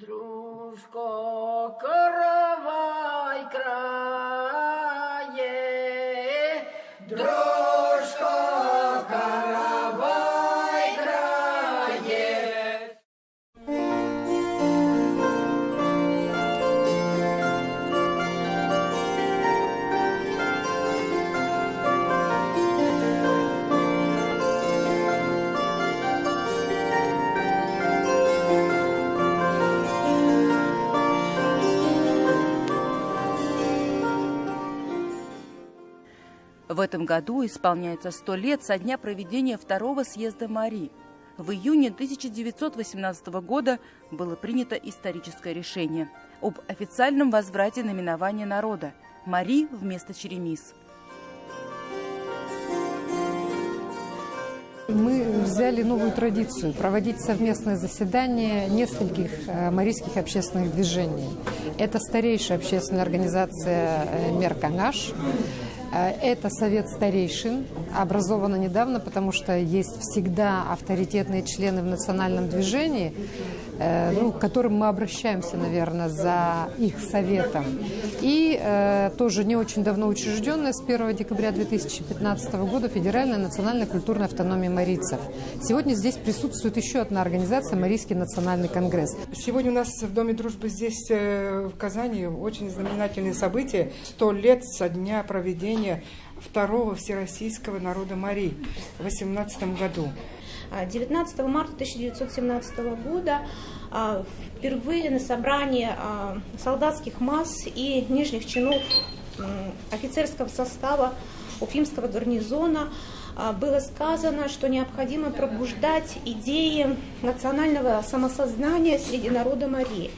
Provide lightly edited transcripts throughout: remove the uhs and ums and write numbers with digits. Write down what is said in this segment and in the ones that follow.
Дружко, каравай крае, дружко, каравай крае. В этом году исполняется 100 лет со дня проведения Второго съезда МАРИ. В июне 1918 года было принято историческое решение об официальном возврате наименования народа – МАРИ вместо Черемис. Мы взяли новую традицию проводить совместное заседание нескольких марийских общественных движений. Это старейшая общественная организация «Мерканаш». Это совет старейшин, образовано недавно, потому что есть всегда авторитетные члены в национальном движении, к которым мы обращаемся, наверное, за их советом. И тоже не очень давно учрежденная с 1 декабря 2015 года Федеральная национальная культурная автономия марийцев. Сегодня здесь присутствует еще одна организация – Марийский национальный конгресс. Сегодня у нас в Доме дружбы здесь, в Казани, очень знаменательное событие – 100 лет со дня проведения Второго Всероссийского народа МАРИ в 18 году. 19 марта 1917 года впервые на собрании солдатских масс и нижних чинов офицерского состава Уфимского гарнизона было сказано, что необходимо пробуждать идеи национального самосознания среди народа МАРИ.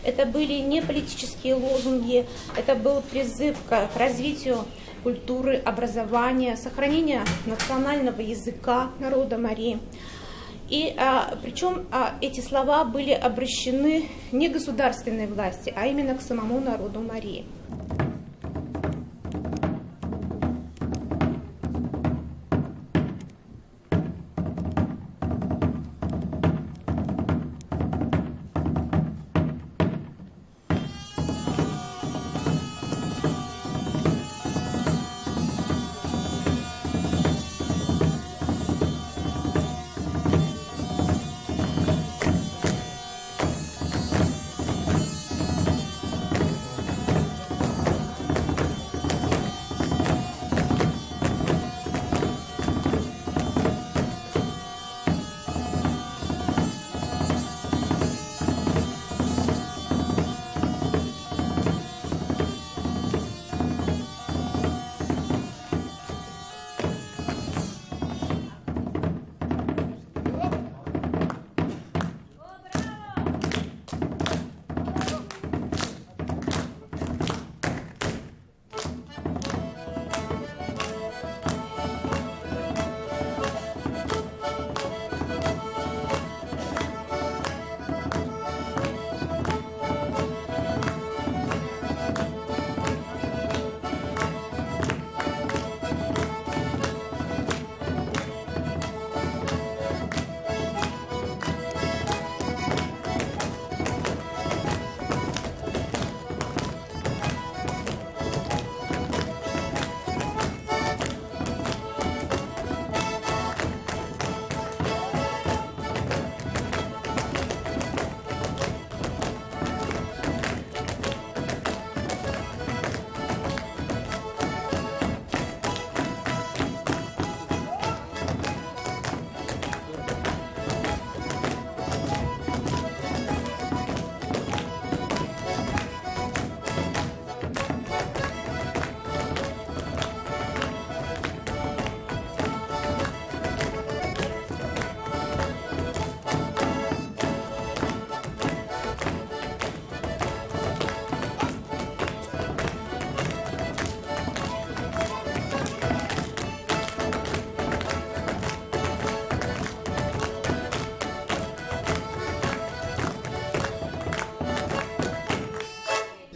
Это были не политические лозунги, это был призыв к развитию культуры, образования, сохранения национального языка народа МАРИ. И причем эти слова были обращены не государственной власти, а именно к самому народу МАРИ.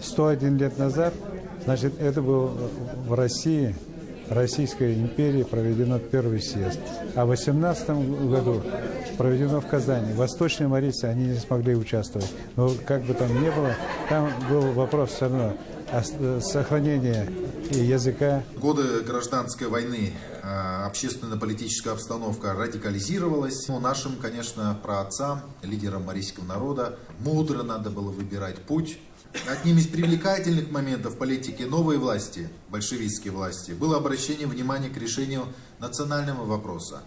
Сто один лет назад, значит, это был в России, Российской империи проведено первый съезд. А в 18 году проведено в Казани. Восточные марийцы, они не смогли участвовать. Но как бы там ни было, там был вопрос все равно сохранения языка. В годы гражданской войны общественно-политическая обстановка радикализировалась. Но нашим, конечно, праотцам, лидерам марийского народа, мудро надо было выбирать путь. Одним из привлекательных моментов политики новой власти, большевистской власти, было обращение внимания к решению национального вопроса.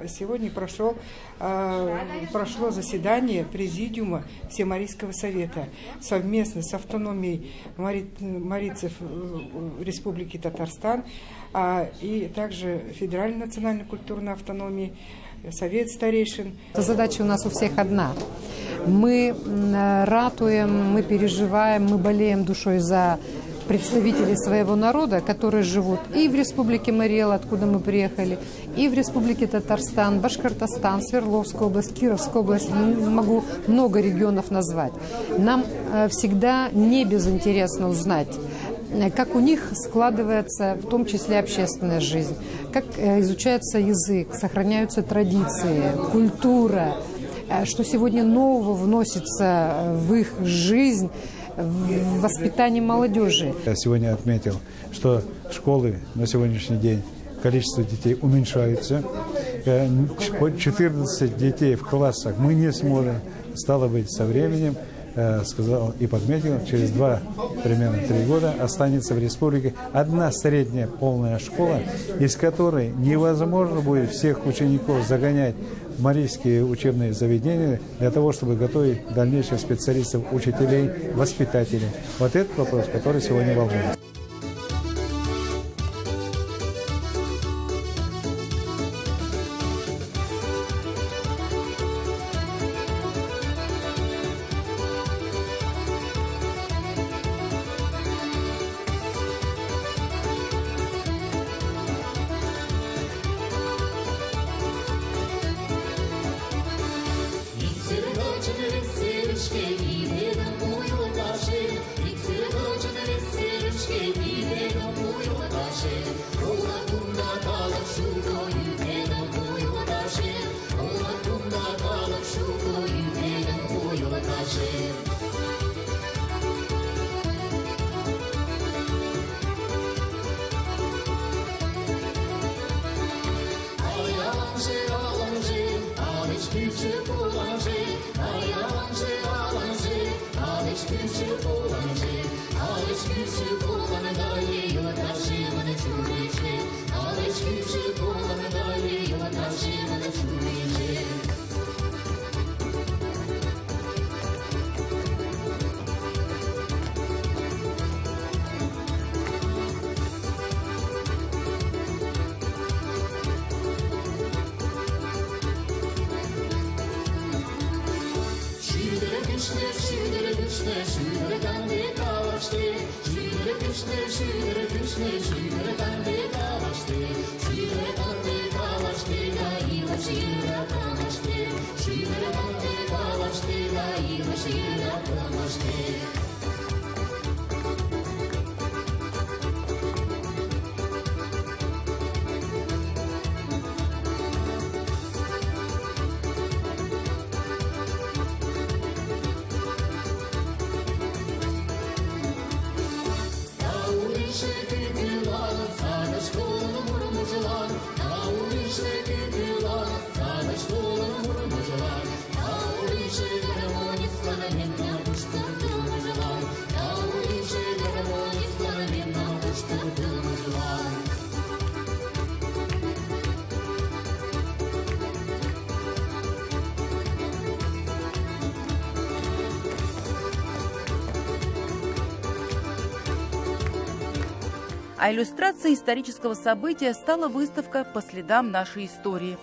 Сегодня прошло заседание Президиума Всемарийского совета совместно с автономией марийцев Республики Татарстан и также Федеральной национальной культурной автономии, Совет старейшин. Задача у нас у всех одна. Мы ратуем, мы переживаем, мы болеем душой за представителей своего народа, которые живут и в Республике Марий-Эл, откуда мы приехали, и в Республике Татарстан, Башкортостан, Свердловская область, Кировская область. Могу много регионов назвать. Нам всегда не безинтересно узнать, как у них складывается, в том числе, общественная жизнь, как изучается язык, сохраняются традиции, культура, что сегодня нового вносится в их жизнь, в воспитании молодежи. Я сегодня отметил, что школы на сегодняшний день, количество детей уменьшается. 14 детей в классах мы не сможем. Стало быть, со временем, сказал и подметил, через примерно 3 года останется в республике одна средняя полная школа, из которой невозможно будет всех учеников загонять в марийские учебные заведения для того, чтобы готовить дальнейших специалистов, учителей, воспитателей. Вот этот вопрос, который сегодня волнует. А иллюстрацией исторического события стала выставка «По следам нашей истории».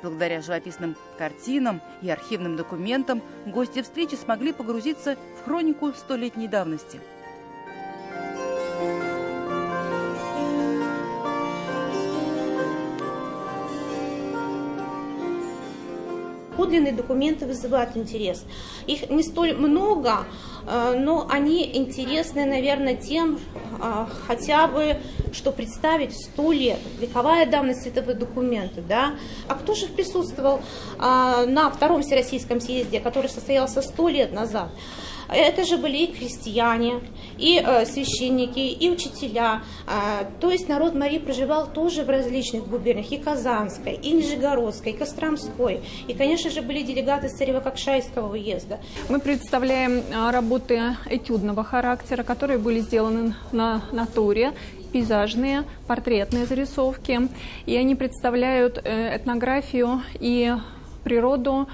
Благодаря живописным картинам и архивным документам гости встречи смогли погрузиться в хронику столетней давности. Подлинные документы вызывают интерес. Их не столь много, но они интересны, наверное, тем, хотя бы, что представить 100 лет, вековая давность этого документа. Да? А кто же присутствовал на Втором Всероссийском съезде, который состоялся 100 лет назад? Это же были и крестьяне, и священники, и учителя. То есть народ Мари проживал тоже в различных губерниях, и Казанской, и Нижегородской, и Костромской. И, конечно же, были делегаты Царево-Кокшайского уезда. Мы представляем работы этюдного характера, которые были сделаны на натуре, пейзажные, портретные зарисовки. И они представляют этнографию и природу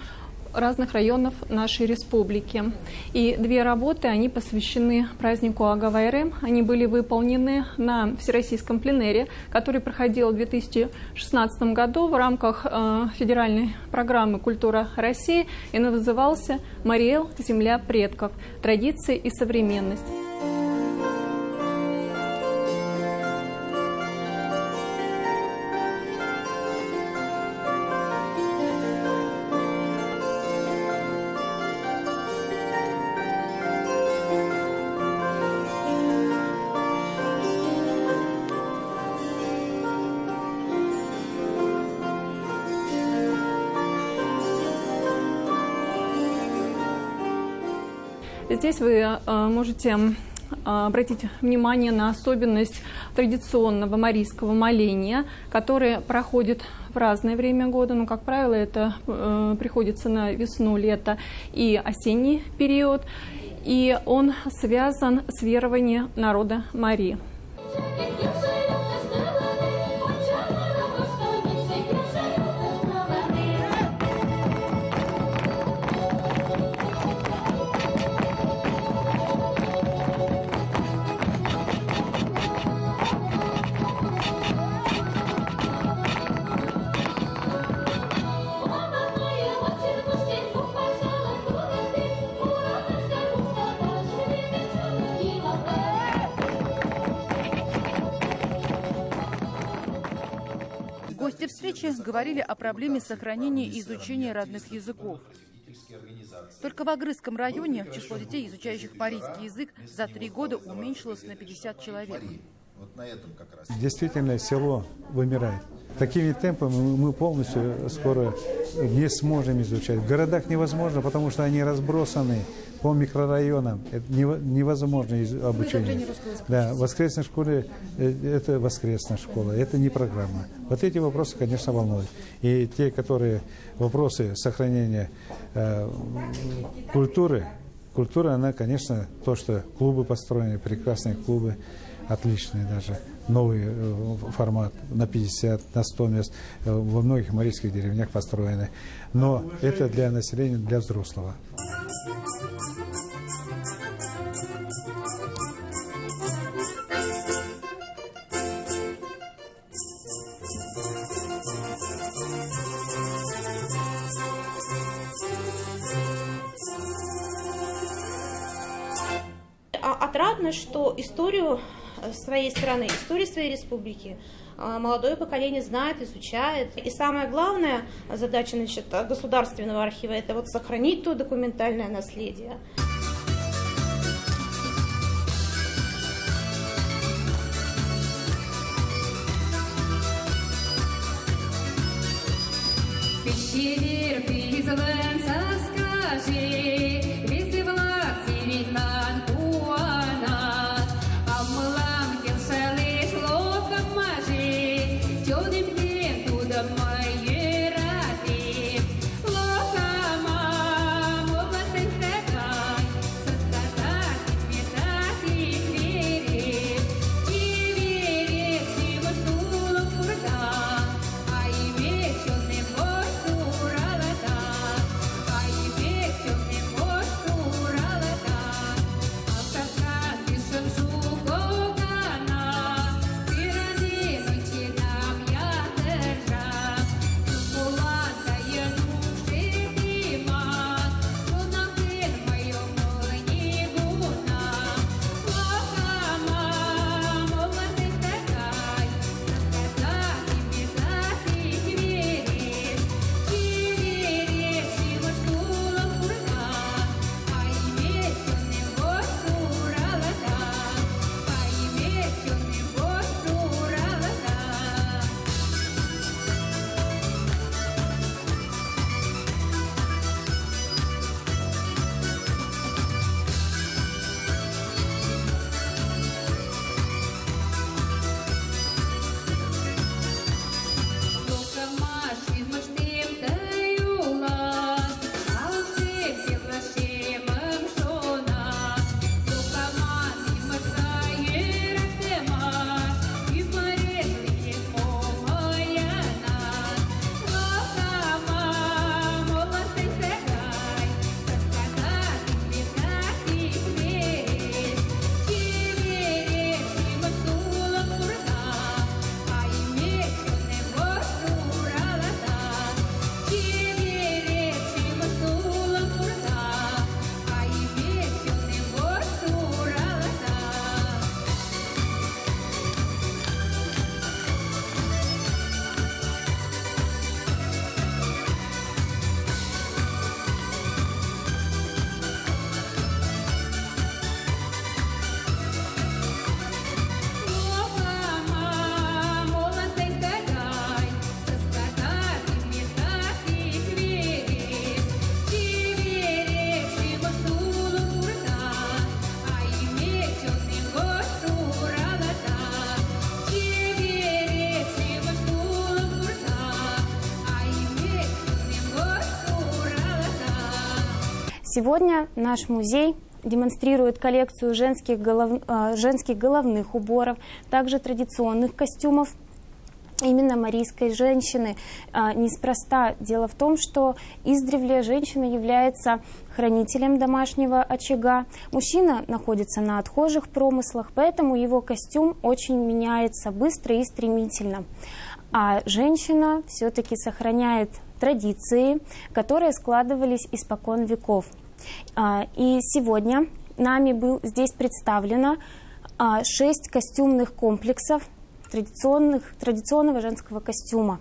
разных районов нашей республики. И 2 работы, они посвящены празднику Ага-Вайрем. Они были выполнены на Всероссийском пленэре, который проходил в 2016 году в рамках федеральной программы «Культура России» и назывался «Мариэл. Земля предков. Традиции и современность». Здесь вы можете обратить внимание на особенность традиционного марийского моления, которое проходит в разное время года, но, как правило, это приходится на весну, лето и осенний период, и он связан с верованием народа Мари. Гости встречи говорили о проблеме сохранения и изучения родных языков. Только в Агрызском районе число детей, изучающих марийский язык, за 3 года уменьшилось на 50 человек. Вот на этом как раз. Действительно, село вымирает. Такими темпами мы полностью скоро не сможем изучать. В городах невозможно, потому что они разбросаны по микрорайонам. Это невозможно обучение. Да, в воскресной школе это воскресная школа, это не программа. Вот эти вопросы, конечно, волнуют. И те, которые вопросы сохранения культуры, культура, она, конечно, то, что клубы построены, прекрасные клубы, отличный даже, новый формат на 50, на 100 мест, во многих марийских деревнях построены. Но это для населения, для взрослого. Отрадно, что историю своей страны, историю своей республики молодое поколение знает, изучает. И самая главная задача, значит, государственного архива – это вот сохранить то документальное наследие. Сегодня наш музей демонстрирует коллекцию женских головных уборов, также традиционных костюмов именно марийской женщины. Неспроста. Дело в том, что издревле женщина является хранителем домашнего очага. Мужчина находится на отхожих промыслах, поэтому его костюм очень меняется быстро и стремительно. А женщина все-таки сохраняет традиции, которые складывались испокон веков. И сегодня нами здесь представлено 6 костюмных комплексов традиционного женского костюма.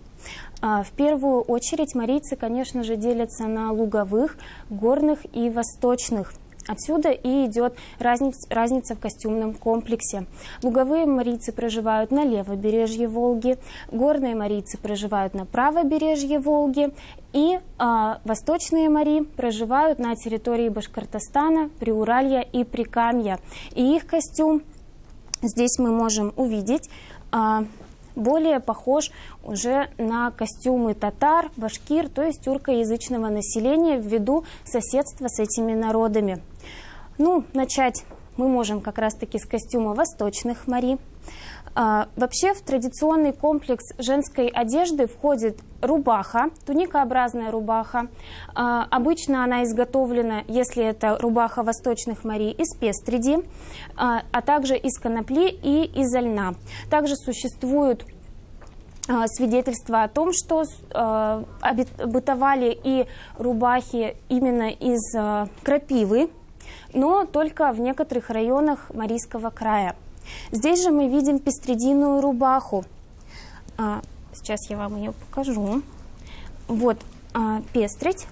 В первую очередь марийцы, конечно же, делятся на луговых, горных и восточных. Отсюда и идет разница в костюмном комплексе. Луговые марийцы проживают на левобережье Волги, горные марийцы проживают на правобережье Волги, и восточные мари проживают на территории Башкортостана, Приуралья и Прикамья. И их костюм здесь мы можем увидеть более похож уже на костюмы татар, башкир, то есть тюркоязычного населения ввиду соседства с этими народами. Начать мы можем как раз-таки с костюма восточных мари. Вообще в традиционный комплекс женской одежды входит рубаха, туникообразная рубаха. Обычно она изготовлена, если это рубаха восточных мари, из пестреди, а также из конопли и из льна. Также существуют свидетельства о том, что бытовали и рубахи именно из крапивы, но только в некоторых районах Марийского края. Здесь же мы видим пестрединую рубаху. Сейчас я вам ее покажу. Вот пестрить.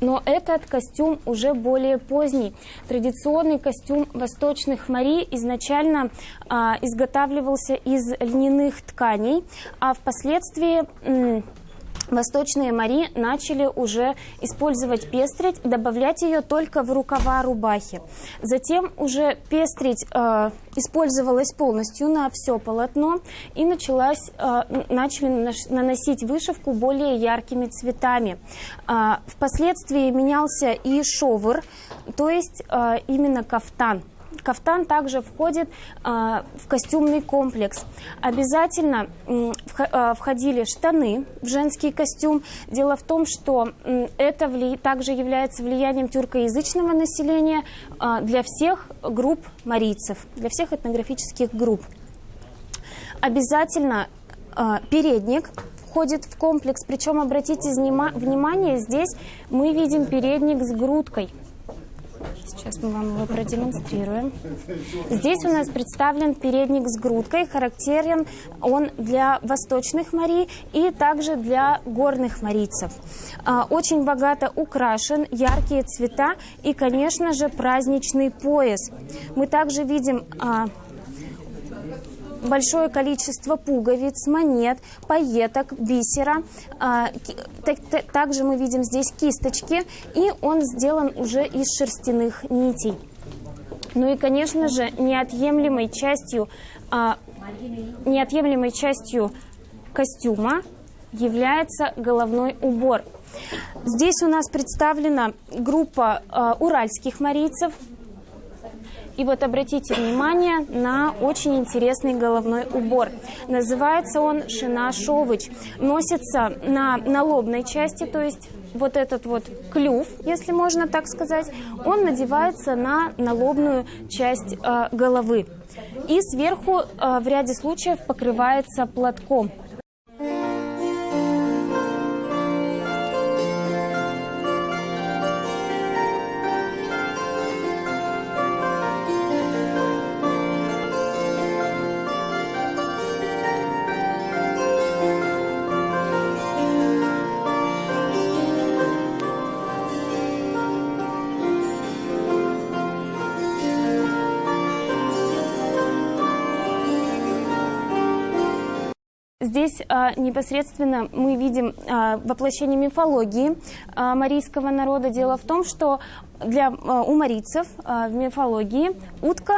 Но этот костюм уже более поздний. Традиционный костюм восточных морей изначально изготавливался из льняных тканей, а впоследствии восточные моряки начали уже использовать пестрить, добавлять ее только в рукава рубахи. Затем уже пестрить использовалась полностью на все полотно и начали наносить вышивку более яркими цветами. Впоследствии менялся и шовыр, то есть именно кафтан. Кафтан также входит в костюмный комплекс. Обязательно входили штаны в женский костюм. Дело в том, что это также является влиянием тюркоязычного населения для всех групп марийцев, для всех этнографических групп. Обязательно передник входит в комплекс. Причем, обратите внимание, здесь мы видим передник с грудкой. Сейчас мы вам его продемонстрируем. Здесь у нас представлен передник с грудкой. Характерен он для восточных морей и также для горных марийцев. Очень богато украшен, яркие цвета и, конечно же, праздничный пояс. Мы также видим большое количество пуговиц, монет, пайеток, бисера. Также мы видим здесь кисточки, и он сделан уже из шерстяных нитей. Ну и, конечно же, неотъемлемой частью костюма является головной убор. Здесь у нас представлена группа уральских марийцев. И вот обратите внимание на очень интересный головной убор. Называется он шина-шовыч. Носится на налобной части, то есть вот этот вот клюв, если можно так сказать, он надевается на налобную часть головы. И сверху в ряде случаев покрывается платком. Здесь непосредственно мы видим воплощение мифологии марийского народа. Дело в том, что у марийцев в мифологии утка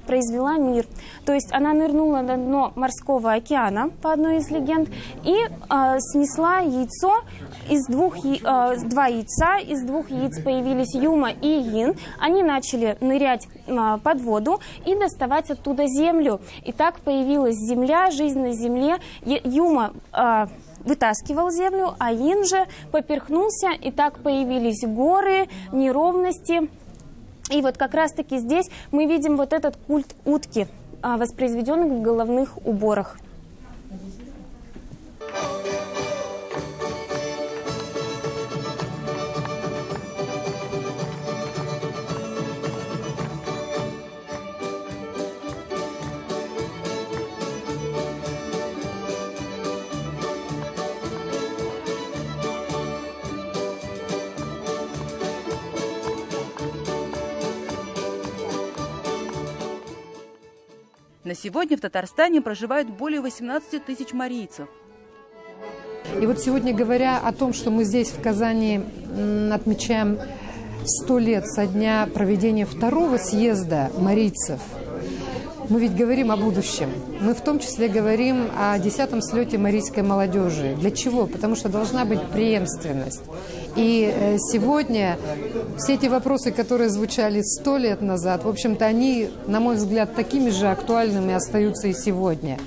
произвела мир. То есть она нырнула на дно морского океана, по одной из легенд, и снесла яйцо из два яйца. Из двух яиц появились Юма и Йин. Они начали нырять под воду и доставать оттуда землю. И так появилась земля, жизнь на земле. Юма вытаскивал землю, а Йин же поперхнулся, и так появились горы, неровности. И вот как раз-таки здесь мы видим вот этот культ утки, воспроизведенный в головных уборах. На сегодня в Татарстане проживают более 18 тысяч марийцев. И вот сегодня, говоря о том, что мы здесь, в Казани, отмечаем 100 лет со дня проведения второго съезда марийцев, мы ведь говорим о будущем. Мы в том числе говорим о 10-м слете марийской молодежи. Для чего? Потому что должна быть преемственность. И сегодня все эти вопросы, которые звучали 100 лет назад, в общем-то, они, на мой взгляд, такими же актуальными остаются и сегодня.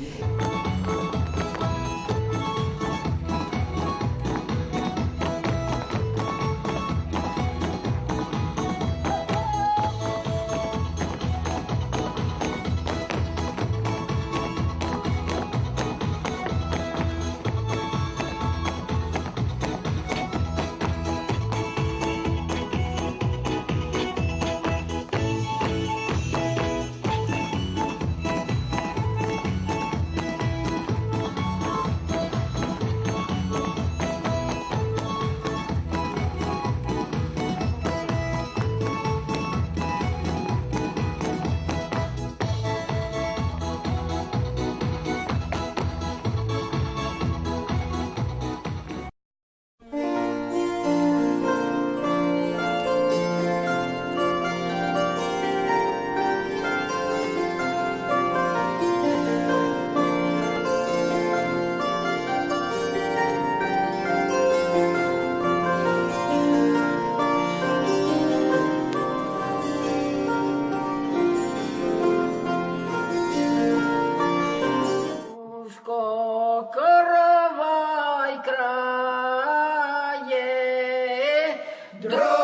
дрожко.